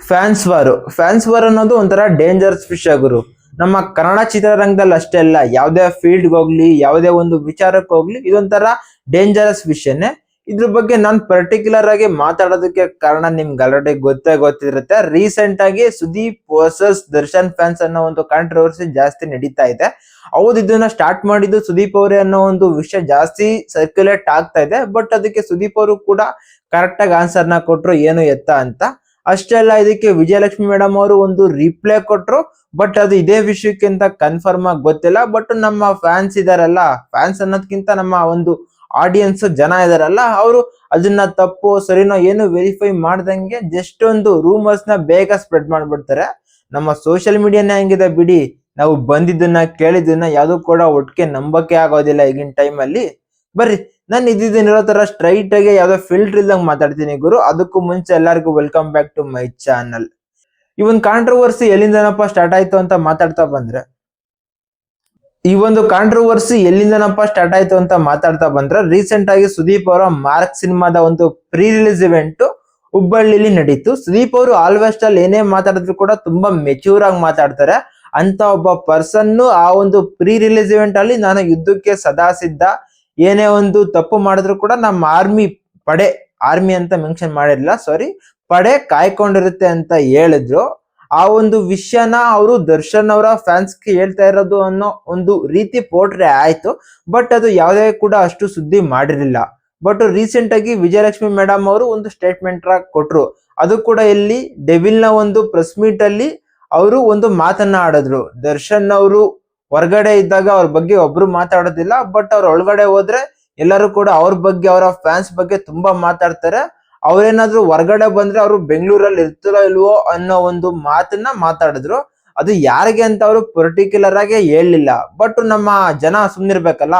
Fans war ಅನ್ನೋದು ಒಂಥರ dangerous ವಿಷಯ ಗುರು. ನಮ್ಮ ಕನ್ನಡ ಚಿತ್ರರಂಗದಲ್ಲಿ ಅಷ್ಟೇ ಅಲ್ಲ, ಯಾವುದೇ ಫೀಲ್ಡ್ ಹೋಗ್ಲಿ, ಯಾವುದೇ ಒಂದು ವಿಚಾರಕ್ಕೆ ಹೋಗ್ಲಿ, ಇದೊಂಥರ ಡೇಂಜರಸ್ ವಿಷಯನೇ. ಇದ್ರ ಬಗ್ಗೆ ನಾನು ಪರ್ಟಿಕ್ಯುಲರ್ ಆಗಿ ಮಾತಾಡೋದಕ್ಕೆ ಕಾರಣ ನಿಮ್ಗೆ ಆಲ್ರೆಡಿ ಗೊತ್ತಿರುತ್ತೆ. ರೀಸೆಂಟ್ ಆಗಿ ಸುದೀಪ್ ವರ್ಸಸ್ ದರ್ಶನ್ ಫ್ಯಾನ್ಸ್ ಅನ್ನೋ ಒಂದು ಕಾಂಟ್ರವರ್ಸಿ ಜಾಸ್ತಿ ನಡೀತಾ ಇದೆ. ಹೌದು, ಇದನ್ನ ಸ್ಟಾರ್ಟ್ ಮಾಡಿದ್ದು ಸುದೀಪ್ ಅವರೇ ಅನ್ನೋ ಒಂದು ವಿಷಯ ಜಾಸ್ತಿ ಸರ್ಕ್ಯುಲೇಟ್ ಆಗ್ತಾ ಇದೆ. ಬಟ್ ಅದಕ್ಕೆ ಸುದೀಪ್ ಅವರು ಕೂಡ ಕರೆಕ್ಟ್ ಆಗಿ ಆನ್ಸರ್ನ ಕೊಟ್ರು, ಏನು ಎತ್ತ ಅಂತ. ಅಷ್ಟೇ ಅಲ್ಲ, ಇದಕ್ಕೆ ವಿಜಯಲಕ್ಷ್ಮಿ ಮೇಡಮ್ ಅವರು ಒಂದು ರಿಪ್ಲೈ ಕೊಟ್ರು. ಬಟ್ ಅದು ಇದೇ ವಿಷಯಕ್ಕೆ ಅಂತ ಕನ್ಫರ್ಮ್ ಆಗಿ ಗೊತ್ತಿಲ್ಲ. ಬಟ್ ನಮ್ಮ ಫ್ಯಾನ್ಸ್ ಇದಾರಲ್ಲ, ಫ್ಯಾನ್ಸ್ ಅನ್ನೋದಕ್ಕಿಂತ ನಮ್ಮ ಒಂದು ಆಡಿಯನ್ಸ್ ಜನ ಇದಾರಲ್ಲ, ಅವರು ಅದನ್ನ ತಪ್ಪು ಸರಿನೋ ಏನು ವೆರಿಫೈ ಮಾಡ್ದಂಗೆ ಜಸ್ಟ್ ಒಂದು ರೂಮರ್ಸ್ ನ ಬೇಗ ಸ್ಪ್ರೆಡ್ ಮಾಡ್ಬಿಡ್ತಾರೆ. ನಮ್ಮ ಸೋಷಿಯಲ್ ಮೀಡಿಯಾನೇ ಹಂಗಿದೆ ಬಿಡಿ. ನಾವು ಬಂದಿದ್ದನ್ನ ಕೇಳಿದ್ದನ್ನ ಯಾವ್ದು ಕೂಡ ಒಟ್ಟಿಗೆ ನಂಬಕ್ಕೆ ಆಗೋದಿಲ್ಲ ಈಗಿನ ಟೈಮ್ ಅಲ್ಲಿ. ಬರ್ರಿ, ನಾನು ಇದ್ದಿರೋ ತರ ಸ್ಟ್ರೈಟ್ ಆಗಿ ಯಾವ್ದೋ ಫಿಲ್ಟರ್ ಇಲ್ದಂಗ್ ಮಾತಾಡ್ತೀನಿ ಗುರು. ಅದಕ್ಕೂ ಮುಂಚೆ ಎಲ್ಲರಿಗೂ welcome back to my channel. ಈ ಒಂದು ಕಾಂಟ್ರವರ್ಸಿ ಎಲ್ಲಿಂದನಪ್ಪ ಸ್ಟಾರ್ಟ್ ಆಯ್ತು ಅಂತ ಮಾತಾಡ್ತಾ ಬಂದ್ರೆ ರೀಸೆಂಟ್ ಆಗಿ ಸುದೀಪ್ ಅವರ ಮಾರ್ಕ್ ಸಿನಿಮಾದ ಒಂದು ಪ್ರೀ ರಿಲೀಸ್ ಇವೆಂಟ್ ಹುಬ್ಬಳ್ಳಿಲಿ ನಡೀತು. ಸುದೀಪ್ ಅವರು ಆಲ್ವೇಸ್ಟ್ ಅಲ್ಲಿ ಏನೇ ಮಾತಾಡಿದ್ರು ಕೂಡ ತುಂಬಾ ಮೆಚ್ಯೂರ್ ಆಗಿ ಮಾತಾಡ್ತಾರೆ. ಅಂತ ಒಬ್ಬ ಪರ್ಸನ್ ಆ ಒಂದು ಪ್ರೀ ರಿಲೀಸ್ ಇವೆಂಟ್ ಅಲ್ಲಿ ನಾನು ಯುದ್ಧಕ್ಕೆ ಸದಾ ಸಿದ್ಧ, ಏನೇ ಒಂದು ತಪ್ಪು ಮಾಡಿದ್ರು ಕೂಡ ನಮ್ಮ ಆರ್ಮಿ ಅಂತ ಮೆನ್ಷನ್ ಮಾಡಿರ್ಲಿಲ್ಲ, ಸಾರಿ, ಪಡೆ ಕಾಯ್ಕೊಂಡಿರುತ್ತೆ ಅಂತ ಹೇಳಿದ್ರು. ಆ ಒಂದು ವಿಷಯನ ಅವರು ದರ್ಶನ್ ಅವರ ಫ್ಯಾನ್ಸ್ಗೆ ಹೇಳ್ತಾ ಇರೋದು ಅನ್ನೋ ಒಂದು ರೀತಿ ಪೋಟ್ರೆ ಆಯ್ತು. ಬಟ್ ಅದು ಯಾವುದೇ ಕೂಡ ಅಷ್ಟು ಸುದ್ದಿ ಮಾಡಿರಲಿಲ್ಲ. ಬಟ್ ರೀಸೆಂಟ್ ಆಗಿ ವಿಜಯಲಕ್ಷ್ಮಿ ಮೇಡಮ್ ಅವರು ಒಂದು ಸ್ಟೇಟ್ಮೆಂಟ್ ಕೊಟ್ರು. ಅದು ಕೂಡ ಇಲ್ಲಿ ಡೆವಿಲ್ ನ ಒಂದು ಪ್ರೆಸ್ ಮೀಟ್ ಅಲ್ಲಿ ಅವರು ಒಂದು ಮಾತನ್ನ ಆಡಿದ್ರು. ದರ್ಶನ್ ಅವರು ಹೊರಗಡೆ ಇದ್ದಾಗ ಅವ್ರ ಬಗ್ಗೆ ಒಬ್ರು ಮಾತಾಡೋದಿಲ್ಲ, ಬಟ್ ಅವ್ರ ಒಳಗಡೆ ಹೋದ್ರೆ ಎಲ್ಲರೂ ಕೂಡ ಅವ್ರ ಬಗ್ಗೆ, ಅವರ ಫ್ಯಾನ್ಸ್ ಬಗ್ಗೆ ತುಂಬಾ ಮಾತಾಡ್ತಾರೆ. ಅವ್ರೇನಾದ್ರು ಹೊರಗಡೆ ಬಂದ್ರೆ ಅವರು ಬೆಂಗಳೂರಲ್ಲಿ ಇರ್ತಾರೋ ಇಲ್ವೋ ಅನ್ನೋ ಒಂದು ಮಾತನ್ನ ಮಾತಾಡಿದ್ರು. ಅದು ಯಾರಿಗೆ ಅಂತ ಅವರು ಪರ್ಟಿಕ್ಯುಲರ್ ಆಗಿ ಹೇಳಲಿಲ್ಲ. ಬಟ್ ನಮ್ಮ ಜನ ಸುಮ್ನಿರ್ಬೇಕಲ್ಲ,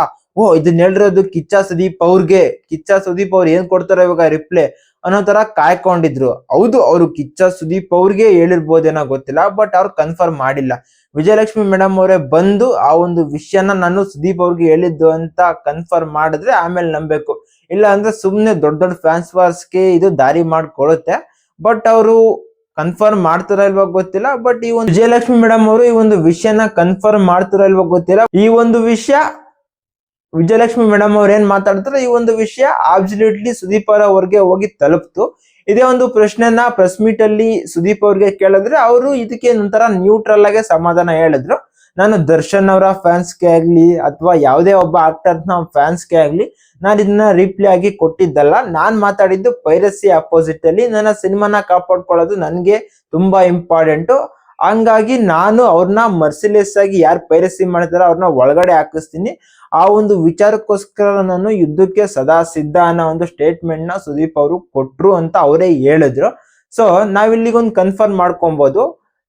ಇದನ್ನ ಹೇಳಿರೋದು ಕಿಚ್ಚ ಸುದೀಪ್ ಅವ್ರು ಏನ್ ಕೊಡ್ತಾರೋ ಇವಾಗ ರಿಪ್ಲೈ ಅನ್ನೋ ತರ ಕಾಯ್ಕೊಂಡಿದ್ರು. ಹೌದು, ಅವರು ಕಿಚ್ಚ ಸುದೀಪ್ ಅವ್ರಿಗೆ ಹೇಳಿರ್ಬೋದೇನೋ ಗೊತ್ತಿಲ್ಲ, ಬಟ್ ಅವ್ರು ಕನ್ಫರ್ಮ್ ಮಾಡಿಲ್ಲ. ವಿಜಯಲಕ್ಷ್ಮಿ ಮೇಡಮ್ ಅವರೇ ಬಂದು ಆ ಒಂದು ವಿಷಯನ ನಾನು ಸುದೀಪ್ ಅವ್ರಿಗೆ ಹೇಳಿದ್ದು ಅಂತ ಕನ್ಫರ್ಮ್ ಮಾಡಿದ್ರೆ ಆಮೇಲೆ ನಂಬೇಕು. ಇಲ್ಲ ಅಂದ್ರೆ ಸುಮ್ನೆ ದೊಡ್ಡ ಫ್ಯಾನ್ಸ್ ವಾರ್ಸ್ಗೆ ಇದು ದಾರಿ ಮಾಡ್ಕೊಳುತ್ತೆ. ಬಟ್ ಅವರು ಕನ್ಫರ್ಮ್ ಮಾಡ್ತಾರ ಇಲ್ವಾ ಗೊತ್ತಿಲ್ಲ. ಬಟ್ ಈ ಒಂದು ವಿಜಯಲಕ್ಷ್ಮಿ ಮೇಡಮ್ ಅವರು ಈ ಒಂದು ವಿಷಯನ ಕನ್ಫರ್ಮ್ ಮಾಡ್ತಾರ ಇಲ್ವಾ ಗೊತ್ತಿಲ್ಲ. ಈ ಒಂದು ವಿಷಯ ವಿಜಯಲಕ್ಷ್ಮಿ ಮೇಡಮ್ ಅವ್ರು ಏನ್ ಮಾತಾಡ್ತಾರೆ, ಈ ಒಂದು ವಿಷಯ ಅಬ್ಸಲ್ಯೂಟ್ಲಿ ಸುದೀಪ್ ಅವ್ರಿಗೆ ಹೋಗಿ ತಲುಪ್ತು. ಇದೇ ಒಂದು ಪ್ರಶ್ನೆನ ಪ್ರೆಸ್ ಮೀಟ್ ಅಲ್ಲಿ ಸುದೀಪ್ ಅವ್ರಿಗೆ ಕೇಳಿದ್ರೆ ಅವರು ಇದಕ್ಕೆ ಒಂಥರ ನ್ಯೂಟ್ರಲ್ ಆಗಿ ಸಮಾಧಾನ ಹೇಳಿದ್ರು. ನಾನು ದರ್ಶನ್ ಅವರ ಫ್ಯಾನ್ಸ್ಗೆ ಆಗ್ಲಿ ಅಥವಾ ಯಾವುದೇ ಒಬ್ಬ ಆಕ್ಟರ್ ನ ಫ್ಯಾನ್ಸ್ಗೆ ಆಗ್ಲಿ ನಾನು ಇದನ್ನ ರಿಪ್ಲೈ ಆಗಿ ಕೊಟ್ಟಿದ್ದಲ್ಲ. ನಾನ್ ಮಾತಾಡಿದ್ದು ಪೈರಸಿ ಅಪೋಸಿಟ್ ಅಲ್ಲಿ. ನನ್ನ ಸಿನಿಮಾನ ಕಾಪಾಡ್ಕೊಳ್ಳೋದು ನನ್ಗೆ ತುಂಬಾ ಇಂಪಾರ್ಟೆಂಟ್. ಹಂಗಾಗಿ ನಾನು ಅವ್ರನ್ನ ಮರ್ಸಿಲೆಸ್ ಆಗಿ ಯಾರು ಪೈರಸಿ ಮಾಡ್ತಾರೋ ಅವ್ರನ್ನ ಒಳಗಡೆ ಹಾಕಿಸ್ತೀನಿ. ಆ ಒಂದು ವಿಚಾರಕ್ಕೋಸ್ಕರ ನಾನು ಯುದ್ಧಕ್ಕೆ ಸದಾ ಸಿದ್ಧ ಅನ್ನೋ ಒಂದು ಸ್ಟೇಟ್ಮೆಂಟ್ ನ ಸುದೀಪ್ ಅವರು ಕೊಟ್ರು ಅಂತ ಅವರೇ ಹೇಳಿದ್ರು. ಸೊ ನಾವಿಲ್ಲಿಗೊಂದು ಕನ್ಫರ್ಮ್ ಮಾಡ್ಕೊಬಹುದು,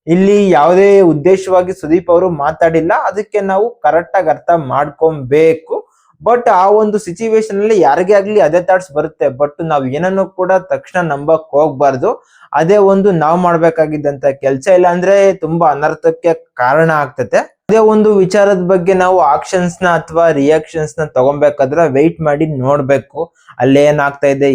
ಇಲ್ಲಿ ಯಾವುದೇ ಉದ್ದೇಶವಾಗಿ ಸುದೀಪ್ ಅವರು ಮಾತಾಡಿಲ್ಲ. ಅದಕ್ಕೆ ನಾವು ಕರೆಕ್ಟ್ ಆಗಿ ಅರ್ಥ ಮಾಡ್ಕೊಬೇಕು. ಬಟ್ ಆ ಒಂದು ಸಿಚುವೇಶನ್ ಅಲ್ಲಿ ಯಾರಿಗೇ ಆಗ್ಲಿ ಅದೇ ಥಾಟ್ಸ್ ಬರುತ್ತೆ. ಬಟ್ ನಾವ್ ಏನನ್ನು ಕೂಡ ತಕ್ಷಣ ನಂಬಕ್ ಹೋಗ್ಬಾರ್ದು. ಅದೇ ಒಂದು ನಾವ್ ಮಾಡ್ಬೇಕಾಗಿದ್ದಂತ ಕೆಲ್ಸ. ಇಲ್ಲ ಅಂದ್ರೆ ತುಂಬಾ ಅನರ್ಥಕ್ಕೆ ಕಾರಣ ಆಗ್ತತೆ. ಅದೇ ಒಂದು ವಿಚಾರದ ಬಗ್ಗೆ ನಾವು ಆಕ್ಷನ್ಸ್ ನ ಅಥವಾ ರಿಯಾಕ್ಷನ್ಸ್ ನ ತಗೊಬೇಕಾದ್ರೆ ವೆಯ್ಟ್ ಮಾಡಿ ನೋಡ್ಬೇಕು. ಅಲ್ಲಿ ಏನಾಗ್ತಾ ಇದೆ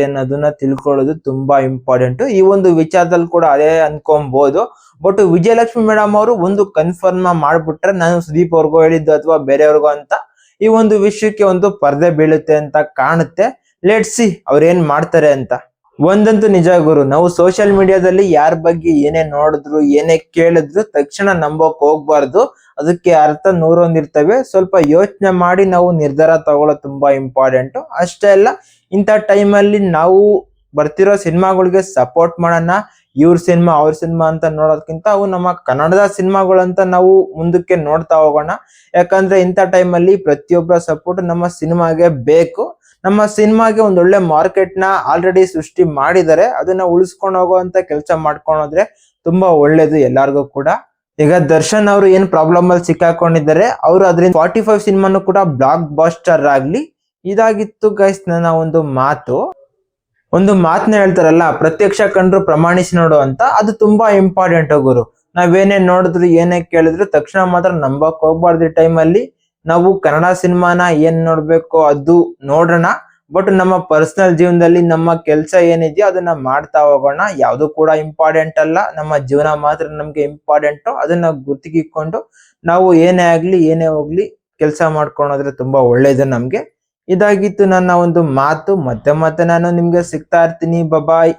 ಅನ್ನೋದನ್ನ ತಿಳ್ಕೊಳ್ಳೋದು ತುಂಬಾ ಇಂಪಾರ್ಟೆಂಟ್. ಈ ಒಂದು ವಿಚಾರದಲ್ಲಿ ಕೂಡ ಅದೇ ಅನ್ಕೊಬಹುದು. ಬಟ್ ವಿಜಯಲಕ್ಷ್ಮಿ ಮೇಡಮ್ ಅವರು ಒಂದು ಕನ್ಫರ್ಮ್ ಮಾಡ್ಬಿಟ್ರೆ ನಾನು ಸುದೀಪ್ ಅವ್ರಿಗೂ ಹೇಳಿದ್ದು ಅಥವಾ ಬೇರೆಯವ್ರಿಗೂ ಅಂತ ಈ ಒಂದು ವಿಷಯಕ್ಕೆ ಒಂದು ಪರ್ದೆ ಬೀಳುತ್ತೆ ಅಂತ ಕಾಣುತ್ತೆ. ಲೆಟ್ಸ್ ಸಿ ಅವ್ರೇನ್ ಮಾಡ್ತಾರೆ ಅಂತ. ಒಂದಂತೂ ನಿಜ ಗುರು, ನಾವು ಸೋಷಿಯಲ್ ಮೀಡಿಯಾದಲ್ಲಿ ಯಾರ ಬಗ್ಗೆ ಏನೇ ನೋಡಿದ್ರು ಏನೇ ಕೇಳಿದ್ರು ತಕ್ಷಣ ನಂಬೋಕ್ ಹೋಗ್ಬಾರ್ದು. ಅದಕ್ಕೆ ಅರ್ಥ 101 ಇರ್ತವೆ. ಸ್ವಲ್ಪ ಯೋಚನೆ ಮಾಡಿ ನಾವು ನಿರ್ಧಾರ ತಗೊಳ್ಳೋದು ತುಂಬಾ ಇಂಪಾರ್ಟೆಂಟ್. ಅಷ್ಟೇ ಅಲ್ಲ, ಇಂಥ ಟೈಮಲ್ಲಿ ನಾವು ಬರ್ತಿರೋ ಸಿನಿಮಾಗಳಿಗೆ ಸಪೋರ್ಟ್ ಮಾಡೋಣ. ಇವ್ರ ಸಿನಿಮಾ ಅವ್ರ ಸಿನಿಮಾ ಅಂತ ನೋಡೋದಕ್ಕಿಂತ ಅವು ನಮ್ಮ ಕನ್ನಡದ ಸಿನಿಮಾಗಳಂತ ನಾವು ಮುಂದಕ್ಕೆ ನೋಡ್ತಾ ಹೋಗೋಣ. ಯಾಕಂದ್ರೆ ಇಂಥ ಟೈಮಲ್ಲಿ ಪ್ರತಿಯೊಬ್ಬರ ಸಪೋರ್ಟ್ ನಮ್ಮ ಸಿನಿಮಾಗೆ ಬೇಕು. ನಮ್ಮ ಸಿನಿಮಾಗೆ ಒಂದೊಳ್ಳೆ ಮಾರ್ಕೆಟ್ ನ ಆಲ್ರೆಡಿ ಸೃಷ್ಟಿ ಮಾಡಿದ್ದಾರೆ. ಅದನ್ನ ಉಳಿಸ್ಕೊಂಡು ಹೋಗುವಂತ ಕೆಲಸ ಮಾಡ್ಕೊಂಡ್ರೆ ತುಂಬಾ ಒಳ್ಳೇದು ಎಲ್ಲಾರ್ಗು ಕೂಡ. ಈಗ ದರ್ಶನ್ ಅವರು ಏನ್ ಪ್ರಾಬ್ಲಮ್ ಅಲ್ಲಿ ಸಿಕ್ಕಾಕೊಂಡಿದ್ದಾರೆ, ಅವರು ಅದರಿಂದ 45 ಸಿನಿಮಾನು ಕೂಡ ಬ್ಲಾಕ್ ಬಾಸ್ಟರ್ ಆಗ್ಲಿ. ಇದಾಗಿತ್ತು ಗೈಸ್ ನನ್ನ ಒಂದು ಮಾತನ್ನ ಹೇಳ್ತಾರಲ್ಲ, ಪ್ರತ್ಯಕ್ಷ ಕಂಡ್ರು ಪ್ರಮಾಣಿಸಿ ನೋಡು ಅಂತ. ಅದು ತುಂಬಾ ಇಂಪಾರ್ಟೆಂಟ್ ಗುರು. ನಾವೇನೇ ನೋಡಿದ್ರು ಏನೇ ಕೇಳಿದ್ರು ತಕ್ಷಣ ಮಾತ್ರ ನಂಬಕ್ ಹೋಗ್ಬಾರ್ದು. ಟೈಮಲ್ಲಿ ನಾವು ಕನ್ನಡ ಸಿನಿಮಾನ ಏನ್ ನೋಡ್ಬೇಕು ಅದು ನೋಡೋಣ. ಬಟ್ ನಮ್ಮ ಪರ್ಸನಲ್ ಜೀವನದಲ್ಲಿ ನಮ್ಮ ಕೆಲಸ ಏನಿದೆಯೋ ಅದನ್ನ ಮಾಡ್ತಾ ಹೋಗೋಣ. ಯಾವುದು ಕೂಡ ಇಂಪಾರ್ಟೆಂಟ್ ಅಲ್ಲ, ನಮ್ಮ ಜೀವನ ಮಾತ್ರ ನಮ್ಗೆ ಇಂಪಾರ್ಟೆಂಟ್. ಅದನ್ನ ಗುರ್ತಿಗಿಟ್ಕೊಂಡು ನಾವು ಏನೇ ಆಗ್ಲಿ ಏನೇ ಹೋಗ್ಲಿ ಕೆಲಸ ಮಾಡ್ಕೊಳೋದ್ರೆ ತುಂಬಾ ಒಳ್ಳೇದು ನಮ್ಗೆ. ಇದಾಗಿತ್ತು ನನ್ನ ಒಂದು ಮಾತು. ಮತ್ತೆ ಮತ್ತೆ ನಾನು ನಿಮ್ಗೆ ಸಿಗ್ತಾ ಇರ್ತೀನಿ. ಬಾಯ್.